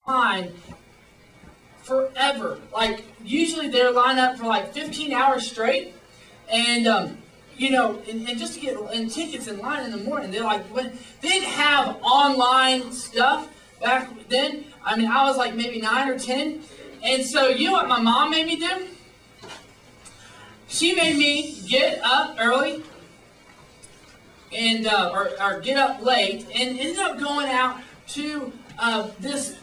line forever. Like, usually they're lined up for like 15 hours straight. And, you know, and just to get tickets in line in the morning. They're like, when they didn't have online stuff back then. I mean, I was like maybe 9 or 10. And so, you know what my mom made me do? She made me get up early and or get up late, and ended up going out to this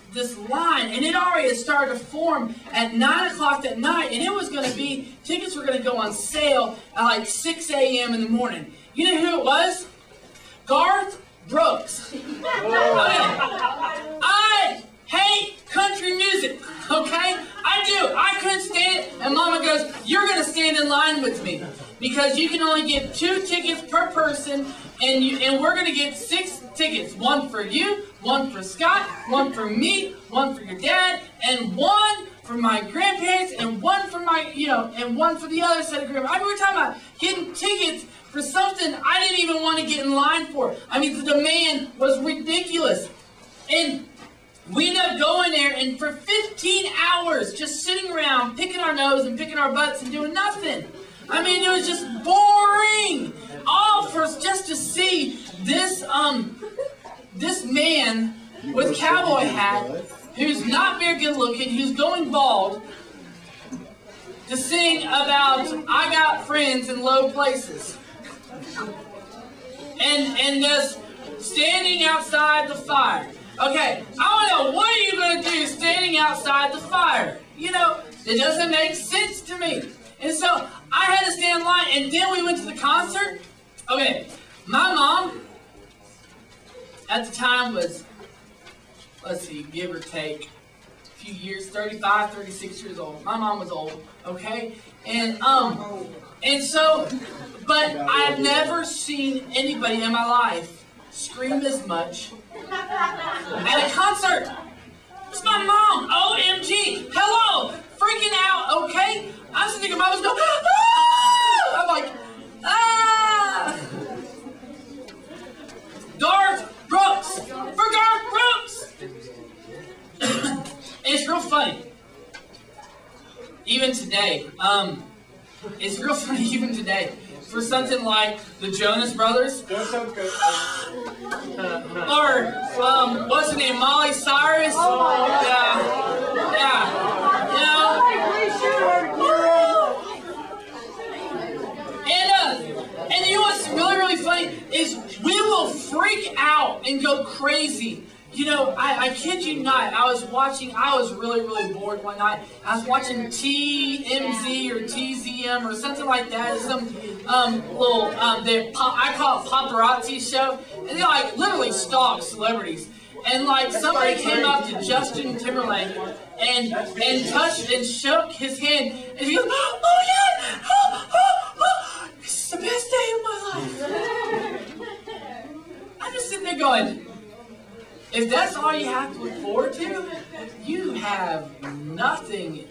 line, and it already had started to form at 9 o'clock that night, and it was going to be, tickets were going to go on sale at like 6 a.m. in the morning. You know who it was? Garth Brooks. Okay. I hate country music, okay? I do. I couldn't stand it, and Mama goes, you're going to stand in line with me, because you can only get 2 tickets per person, and we're going to get 6 tickets. 1 for you, 1 for Scott, 1 for me, 1 for your dad, and 1 for my grandparents, and 1 for my, you know, and 1 for the other set of grandparents. I mean, we're talking about getting tickets for something I didn't even want to get in line for. I mean, the demand was ridiculous. And we ended up going there, and for 15 hours, just sitting around, picking our nose and picking our butts and doing nothing. I mean, it was just boring. All for just to see this this man with cowboy hat, who's not very good looking, who's going bald, to sing about I got friends in low places, and just standing outside the fire. Okay, I want to know, what are you going to do standing outside the fire? You know, it doesn't make sense to me. And so I had to stand in line, and then we went to the concert. Okay, my mom at the time was, let's see, give or take a few years, 35, 36 years old. My mom was old, okay? And so, but I've never seen anybody in my life scream as much at a concert. It's my mom, OMG, hello, freaking out, okay? I'm just thinking, I was going, ah! I'm like, ah! Garth Brooks! For Garth Brooks! It's real funny. Even today, it's real funny even today. For something like the Jonas Brothers, or what's her name, Miley Cyrus, yeah, you know, and you know what's really funny is we will freak out and go crazy. You know, I kid you not, I was really bored one night. I was watching TMZ or TZM or something like that, some little, I call it paparazzi show, and they like literally stalk celebrities. And like somebody came up to Justin Timberlake and touched and shook his hand, and he goes, oh yeah, this is the best day of my life. I'm just sitting there going, if that's all you have to look forward to, you have nothing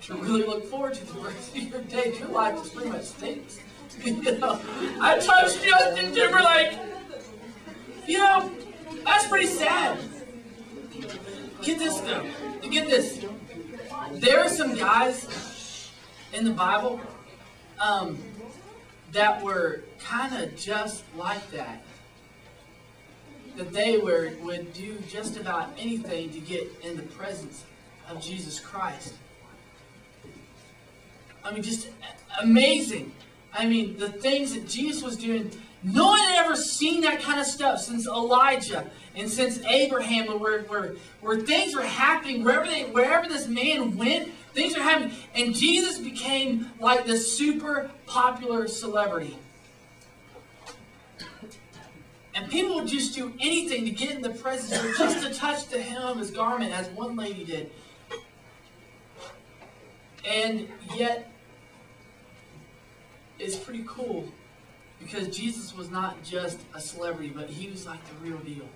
to really look forward to the rest of your day. Your life just pretty much stinks. You know, I touched Justin Timberlake. You know, that's pretty sad. Get this though. Get this. There are some guys in the Bible that were kind of just like that. That they would do just about anything to get in the presence of Jesus Christ. I mean, just amazing. I mean, the things that Jesus was doing, no one had ever seen that kind of stuff since Elijah and since Abraham, where things were happening, wherever this man went, things were happening. And Jesus became like the super popular celebrity. And people would just do anything to get in the presence or just to touch the hem of his garment, as one lady did. And yet, it's pretty cool because Jesus was not just a celebrity, but he was like the real deal.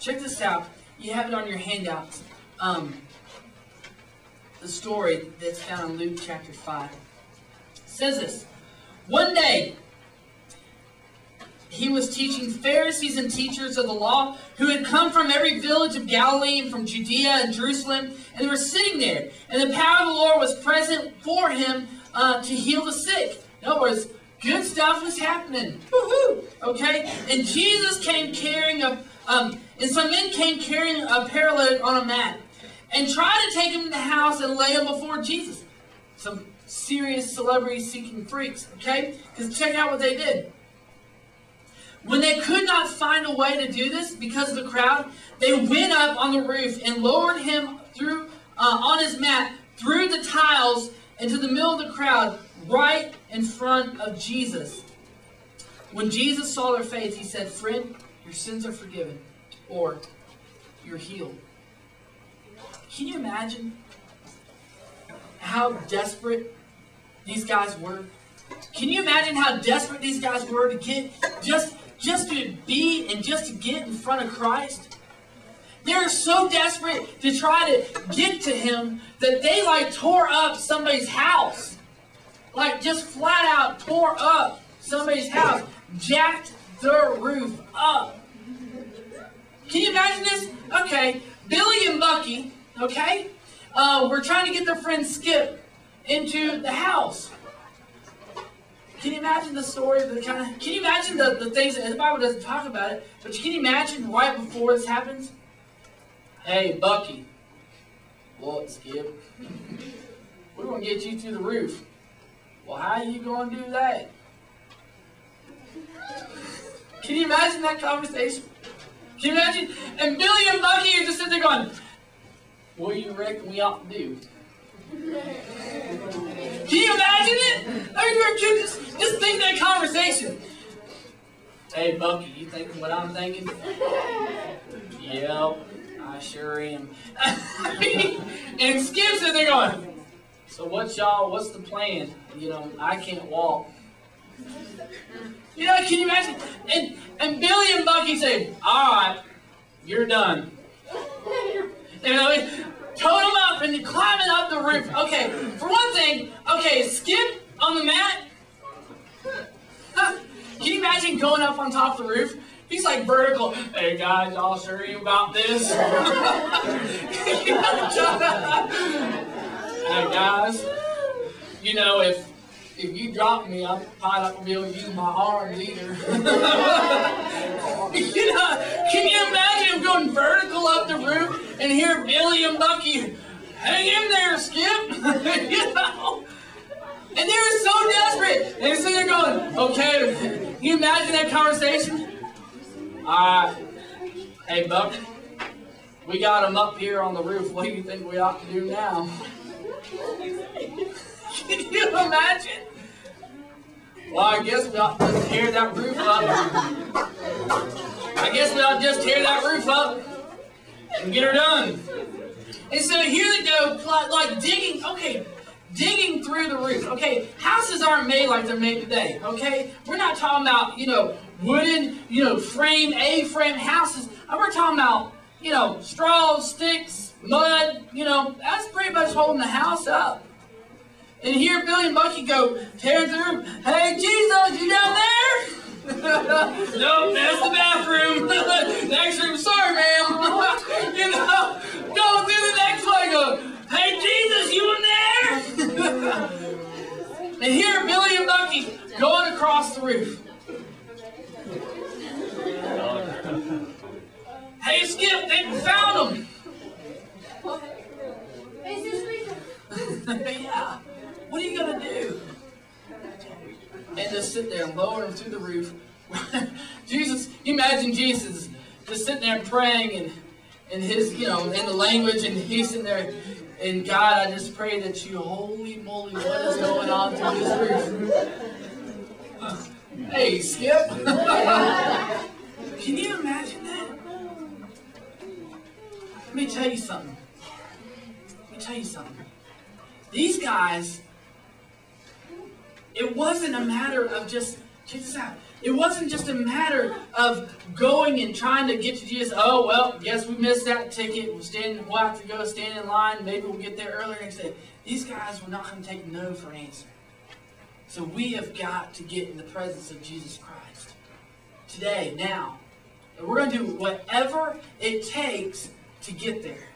Check this out. You have it on your handouts. The story that's found in Luke chapter 5. It says this. One day, he was teaching Pharisees and teachers of the law who had come from every village of Galilee and from Judea and Jerusalem, and they were sitting there. And the power of the Lord was present for him to heal the sick. In other words, good stuff was happening. Woo-hoo! Okay? And Jesus came carrying and some men came carrying a paralytic on a mat and tried to take him in the house and lay him before Jesus. Some serious celebrity-seeking freaks, okay? Because check out what they did. When they could not find a way to do this because of the crowd, they went up on the roof and lowered him through on his mat through the tiles into the middle of the crowd, right in front of Jesus. When Jesus saw their faith, he said, "Friend, your sins are forgiven," or "You're healed." Can you imagine how desperate these guys were? Can you imagine how desperate these guys were to get just to be and just to get in front of Christ? They were so desperate to try to get to him that they tore up somebody's house. Just flat out tore up somebody's house. Jacked their roof up. Can you imagine this? Okay, Billy and Bucky, okay, were trying to get their friend Skip into the house. Can you imagine the story? Can you imagine the things that the Bible doesn't talk about it? But can you imagine right before this happens? "Hey, Bucky, what, Skip? We're going to get you through the roof." "Well, how are you going to do that?" Can you imagine that conversation? Can you imagine? And Billy and Bucky are just sitting there going, "What do you reckon we ought to do?" Can you imagine it? Just think that conversation. "Hey, Bucky, you thinking what I'm thinking?" "Yep, I sure am." And Skip's sitting there going, "So what's the plan? I can't walk." Can you imagine? And Billy and Bucky say, "All right, you're done." Towing them up and climbing up the roof. Okay, for one thing, Skip on the mat. Can you imagine going up on top of the roof? He's vertical. "Hey guys, I'll show you about this." "Hey guys, if you drop me, I'm probably not going to be able to use my arms either." Can you imagine him going vertical up the roof and hear Billy and Bucky, "Hang in there, Skip." And they were so desperate. And so they're going, okay, can you imagine that conversation? "Hey, Buck, we got him up here on the roof. What do you think we ought to do now?" Can you imagine? "Well, I guess we ought to just tear that roof up. And get her done." And so here they go, digging through the roof. Okay, houses aren't made like they're made today. Okay, we're not talking about wooden A-frame houses. We're talking about straw, sticks, mud. That's pretty much holding the house up. And here Billy and Bucky go tearing through. "Hey, Jesus, you down there?" "Nope, that's the bathroom." "Next room, sorry, ma'am." Go through the next one. Go, "Hey, Jesus, you in there?" And here Billy and Bucky going across the roof. "Hey, Skip, they found him." Yeah. What are you going to do? And just sit there and lower him through the roof. Jesus, imagine Jesus just sitting there praying in his, in the language, and he's sitting there, and "God, I just pray that you, holy moly, what is going on through this roof?" Hey, Skip. Can you imagine that? Let me tell you something. These guys, it wasn't a matter of just, check this out. It wasn't just a matter of going and trying to get to Jesus. "Oh, well, guess we missed that ticket. We'll have to go stand in line. Maybe we'll get there earlier next day." These guys were not going to take no for an answer. So we have got to get in the presence of Jesus Christ today, now. And we're going to do whatever it takes to get there.